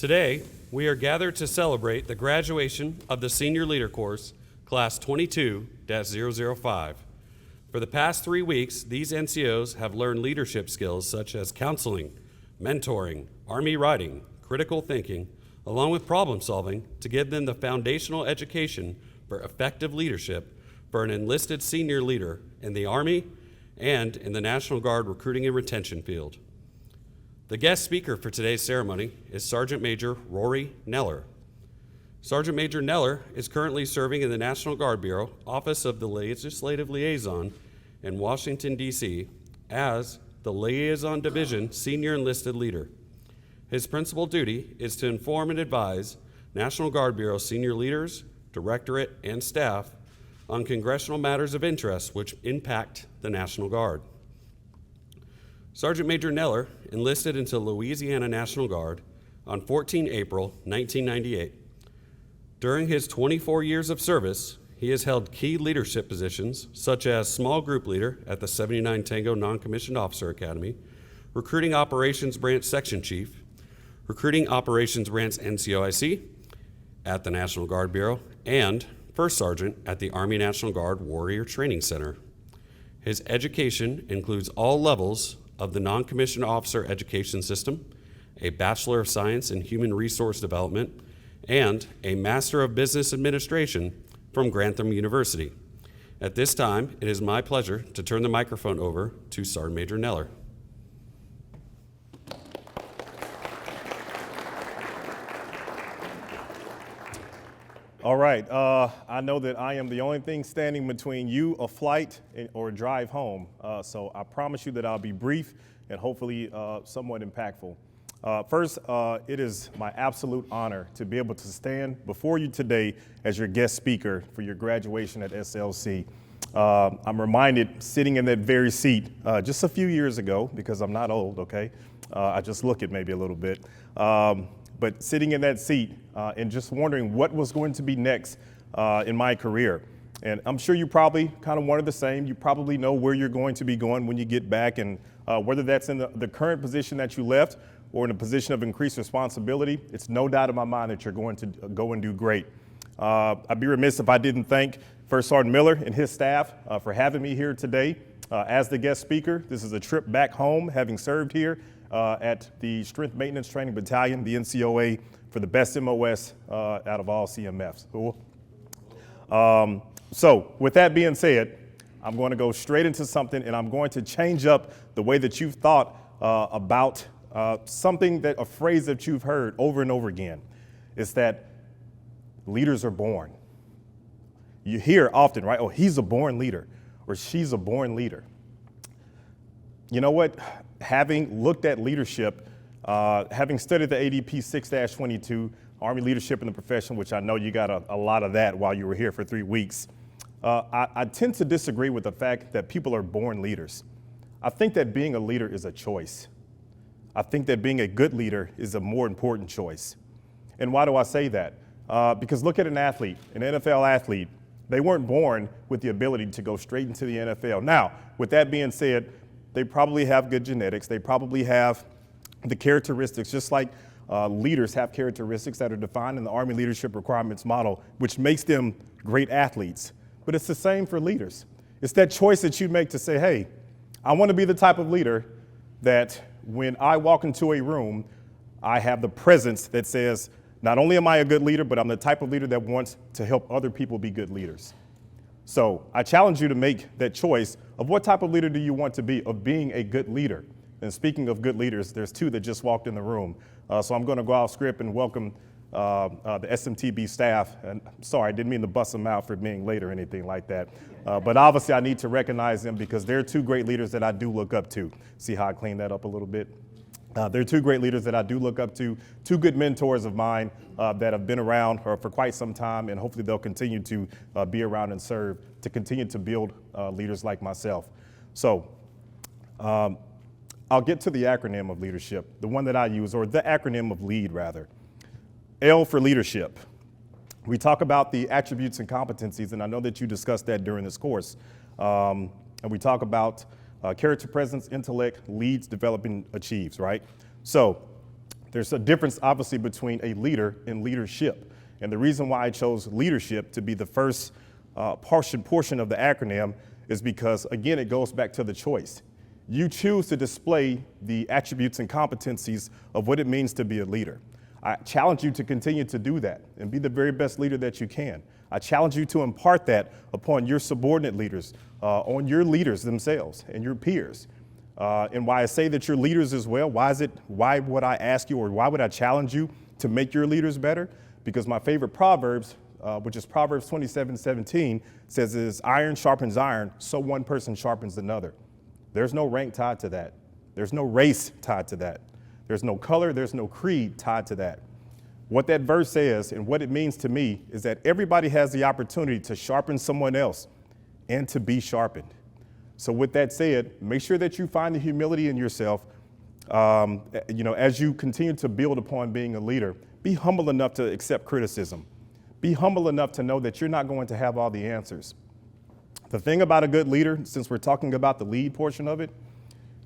Today, we are gathered to celebrate the graduation of the Senior Leader Course, Class 22-005. For the past 3 weeks, these NCOs have learned leadership skills such as counseling, mentoring, Army writing, critical thinking, along with problem solving to give them the foundational education for effective leadership for an enlisted senior leader in the Army and in the National Guard recruiting and retention field. The guest speaker for today's ceremony is Sergeant Major Rory Nelor. Sergeant Major Nelor is currently serving in the National Guard Bureau, Office of the Legislative Liaison in Washington, D.C. as the Liaison Division Senior Enlisted Leader. His principal duty is to inform and advise National Guard Bureau senior leaders, directorate, and staff on congressional matters of interest which impact the National Guard. Sergeant Major Nelor enlisted into Louisiana National Guard on 14 April 1998. During his 24 years of service, he has held key leadership positions such as small group leader at the 79 Tango Non-Commissioned Officer Academy, recruiting operations branch section chief, recruiting operations branch NCOIC at the National Guard Bureau, and first sergeant at the Army National Guard Warrior Training Center. His education includes all levels of the non-commissioned officer education system, a Bachelor of Science in Human Resource Development, and a Master of Business Administration from Grantham University. At this time, it is my pleasure to turn the microphone over to Sergeant Major Nelor. All right, I know that I am the only thing standing between you, a flight, or a drive home. So I promise you that I'll be brief and hopefully somewhat impactful. First, it is my absolute honor to be able to stand before you today as your guest speaker for your graduation at SLC. I'm reminded sitting in that very seat just a few years ago, because I'm not old, okay? I just look it maybe a little bit. But sitting in that seat and just wondering what was going to be next in my career. And I'm sure you probably kind of wanted the same. You probably know where you're going to be going when you get back, and whether that's in the current position that you left or in a position of increased responsibility, it's no doubt in my mind that you're going to go and do great. I'd be remiss if I didn't thank First Sergeant Miller and his staff for having me here today as the guest speaker. This is a trip back home, having served here at the Strength Maintenance Training Battalion, the NCOA, for the best MOS out of all CMFs. Cool. So with that being said, I'm going to go straight into something, and I'm going to change up the way that you've thought about a phrase that you've heard over and over again. It's that leaders are born. You hear often, right? Oh, he's a born leader, or she's a born leader. You know what? Having looked at leadership, having studied the ADP 6-22, Army Leadership in the Profession, which I know you got a lot of that while you were here for 3 weeks, I tend to disagree with the fact that people are born leaders. I think that being a leader is a choice. I think that being a good leader is a more important choice. And why do I say that? Because look at an athlete, an NFL athlete. They weren't born with the ability to go straight into the NFL. Now, with that being said, they probably have good genetics. They probably have the characteristics, just like leaders have characteristics that are defined in the Army Leadership Requirements Model, which makes them great athletes. But it's the same for leaders. It's that choice that you make to say, hey, I want to be the type of leader that when I walk into a room, I have the presence that says, not only am I a good leader, but I'm the type of leader that wants to help other people be good leaders. So I challenge you to make that choice of what type of leader do you want to be, of being a good leader. And speaking of good leaders, there's two that just walked in the room. So I'm going to go off script and welcome the SMTB staff. And sorry, I didn't mean to bust them out for being late or anything like that. But obviously I need to recognize them because they're two great leaders that I do look up to. See how I cleaned that up a little bit? They're two great leaders that I do look up to, two good mentors of mine that have been around for quite some time, and hopefully they'll continue to be around and serve to continue to build leaders like myself. So I'll get to the acronym of leadership, the one that I use, or the acronym of LEAD rather. L for leadership. We talk about the attributes and competencies, and I know that you discussed that during this course. And we talk about character, presence, intellect, leads, developing, achieves, right? So There's a difference, obviously, between a leader and leadership. And the reason why I chose leadership to be the first portion of the acronym is because, again, it goes back to the choice. You choose to display the attributes and competencies of what it means to be a leader. I challenge you to continue to do that and be the very best leader that you can. I challenge you to impart that upon your subordinate leaders, on your leaders themselves and your peers. And why I say that you're leaders as well, why would I ask you, or why would I challenge you to make your leaders better? Because my favorite Proverbs, which is Proverbs 27:17, says, as iron sharpens iron, so one person sharpens another. There's no rank tied to that. There's no race tied to that. There's no color, there's no creed tied to that. What that verse says and what it means to me is that everybody has the opportunity to sharpen someone else and to be sharpened. So with that said, make sure that you find the humility in yourself. As you continue to build upon being a leader, be humble enough to accept criticism. Be humble enough to know that you're not going to have all the answers. The thing about a good leader, since we're talking about the lead portion of it,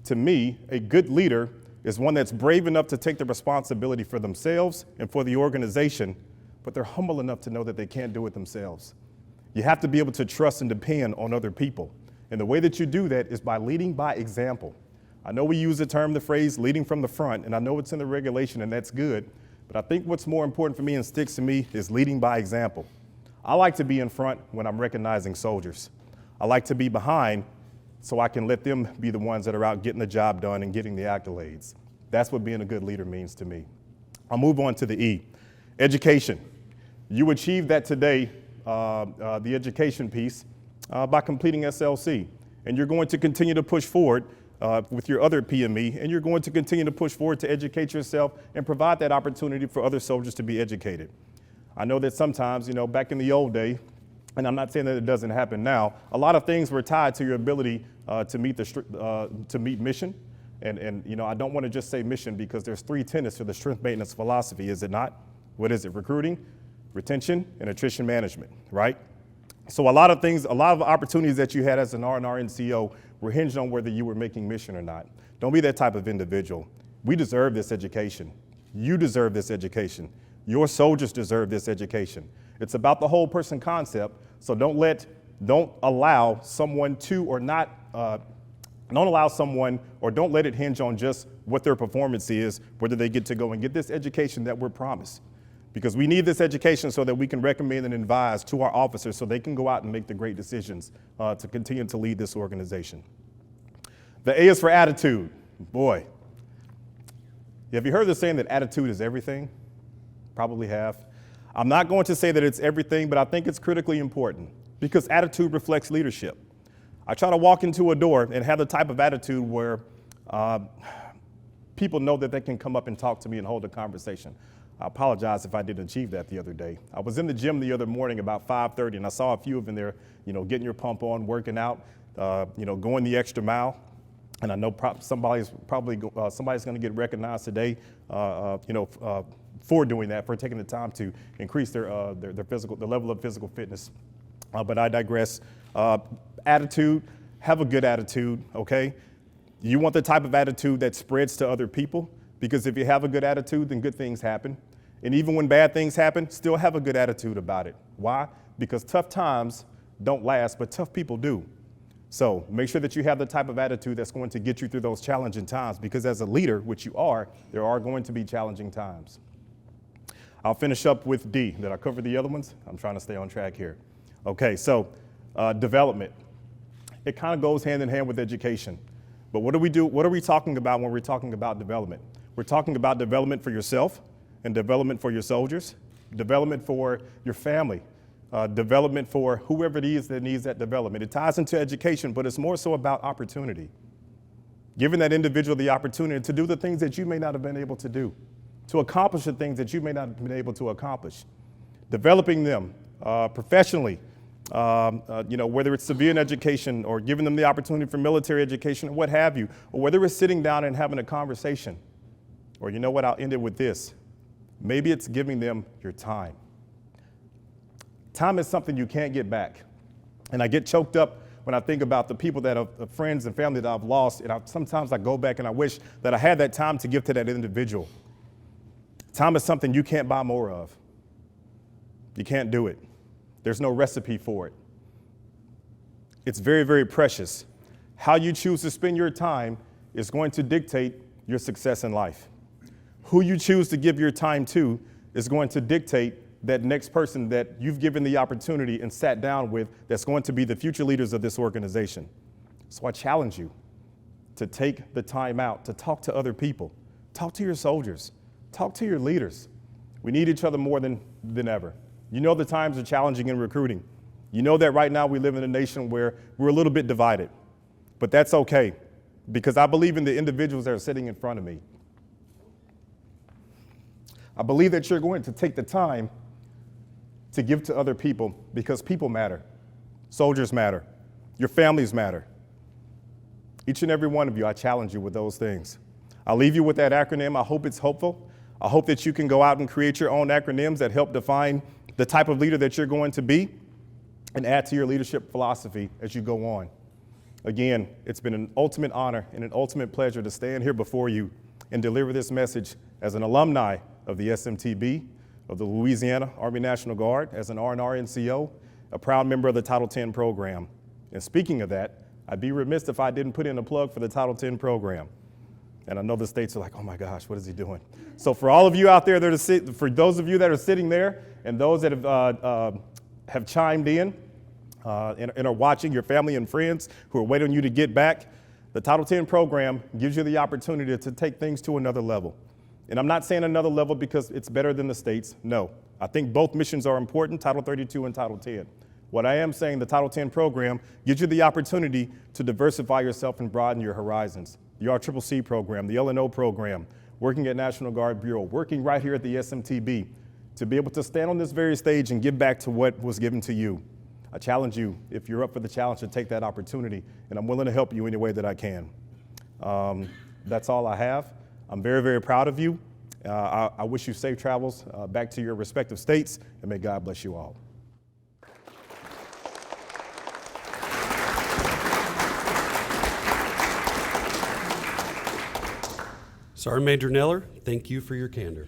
to me, a good leader is one that's brave enough to take the responsibility for themselves and for the organization, but they're humble enough to know that they can't do it themselves. You have to be able to trust and depend on other people. And the way that you do that is by leading by example. I know we use the phrase leading from the front, and I know it's in the regulation, and that's good. But I think what's more important for me and sticks to me is leading by example. I like to be in front when I'm recognizing soldiers. I like to be behind so I can let them be the ones that are out getting the job done and getting the accolades. That's what being a good leader means to me. I'll move on to the E, education. You achieved that today, the education piece, by completing SLC. And you're going to continue to push forward with your other PME, and you're going to continue to push forward to educate yourself and provide that opportunity for other soldiers to be educated. I know that sometimes, back in the old day, and I'm not saying that it doesn't happen now, a lot of things were tied to your ability to meet mission. And I don't want to just say mission because there's 3 tenets to the strength maintenance philosophy, is it not? What is it? Recruiting, retention, and attrition management, right? So a lot of opportunities that you had as an R&R NCO were hinged on whether you were making mission or not. Don't be that type of individual. We deserve this education. You deserve this education. Your soldiers deserve this education. It's about the whole person concept. So don't allow someone or don't let it hinge on just what their performance is, whether they get to go and get this education that we're promised. Because we need this education so that we can recommend and advise to our officers so they can go out and make the great decisions to continue to lead this organization. The A is for attitude. Boy, have you heard the saying that attitude is everything? Probably have. I'm not going to say that it's everything, but I think it's critically important because attitude reflects leadership. I try to walk into a door and have the type of attitude where people know that they can come up and talk to me and hold a conversation. I apologize if I didn't achieve that the other day. I was in the gym the other morning about 5:30, and I saw a few of them there, getting your pump on, working out, going the extra mile. And I know somebody's going to get recognized today, for doing that, for taking the time to increase their level of physical fitness. But I digress. Attitude, have a good attitude, okay? You want the type of attitude that spreads to other people, because if you have a good attitude, then good things happen. And even when bad things happen, still have a good attitude about it. Why? Because tough times don't last, but tough people do. So make sure that you have the type of attitude that's going to get you through those challenging times, because as a leader, which you are, there are going to be challenging times. I'll finish up with D. Did I cover the other ones? I'm trying to stay on track here. Okay, so development. It kind of goes hand in hand with education. But what do we do? What are we talking about when we're talking about development? We're talking about development for yourself and development for your soldiers, development for your family, development for whoever it is that needs that development. It ties into education, but it's more so about opportunity. Giving that individual the opportunity to do the things that you may not have been able to do, to accomplish the things that you may not have been able to accomplish. Developing them professionally, whether it's civilian education or giving them the opportunity for military education or what have you, or whether it's sitting down and having a conversation. Or you know what, I'll end it with this. Maybe it's giving them your time. Time is something you can't get back. And I get choked up when I think about the people the friends and family that I've lost. And sometimes I go back and I wish that I had that time to give to that individual. Time is something you can't buy more of. You can't do it. There's no recipe for it. It's very, very precious. How you choose to spend your time is going to dictate your success in life. Who you choose to give your time to is going to dictate that next person that you've given the opportunity and sat down with that's going to be the future leaders of this organization. So I challenge you to take the time out to talk to other people. Talk to your soldiers. Talk to your leaders. We need each other more than ever. You know the times are challenging in recruiting. You know that right now we live in a nation where we're a little bit divided. But that's okay, because I believe in the individuals that are sitting in front of me. I believe that you're going to take the time to give to other people, because people matter. Soldiers matter. Your families matter. Each and every one of you, I challenge you with those things. I'll leave you with that acronym. I hope it's hopeful. I hope that you can go out and create your own acronyms that help define the type of leader that you're going to be and add to your leadership philosophy as you go on. Again, it's been an ultimate honor and an ultimate pleasure to stand here before you and deliver this message as an alumni of the SMTB, of the Louisiana Army National Guard, as an R&R NCO, a proud member of the Title X program. And speaking of that, I'd be remiss if I didn't put in a plug for the Title X program. And I know the states are like, oh my gosh, what is he doing? So for all of you out there for those of you that are sitting there and those that have chimed in and are watching, your family and friends who are waiting on you to get back, the Title X program gives you the opportunity to take things to another level. And I'm not saying another level because it's better than the states. No, I think both missions are important, Title 32 and Title 10. What I am saying, the Title 10 program gives you the opportunity to diversify yourself and broaden your horizons. The RCCC program, the LNO program, working at National Guard Bureau, working right here at the SMTB, to be able to stand on this very stage and give back to what was given to you. I challenge you, if you're up for the challenge, to take that opportunity, and I'm willing to help you any way that I can. That's all I have. I'm very, very proud of you. I wish you safe travels back to your respective states, and may God bless you all. Sergeant Major Nelor, thank you for your candor.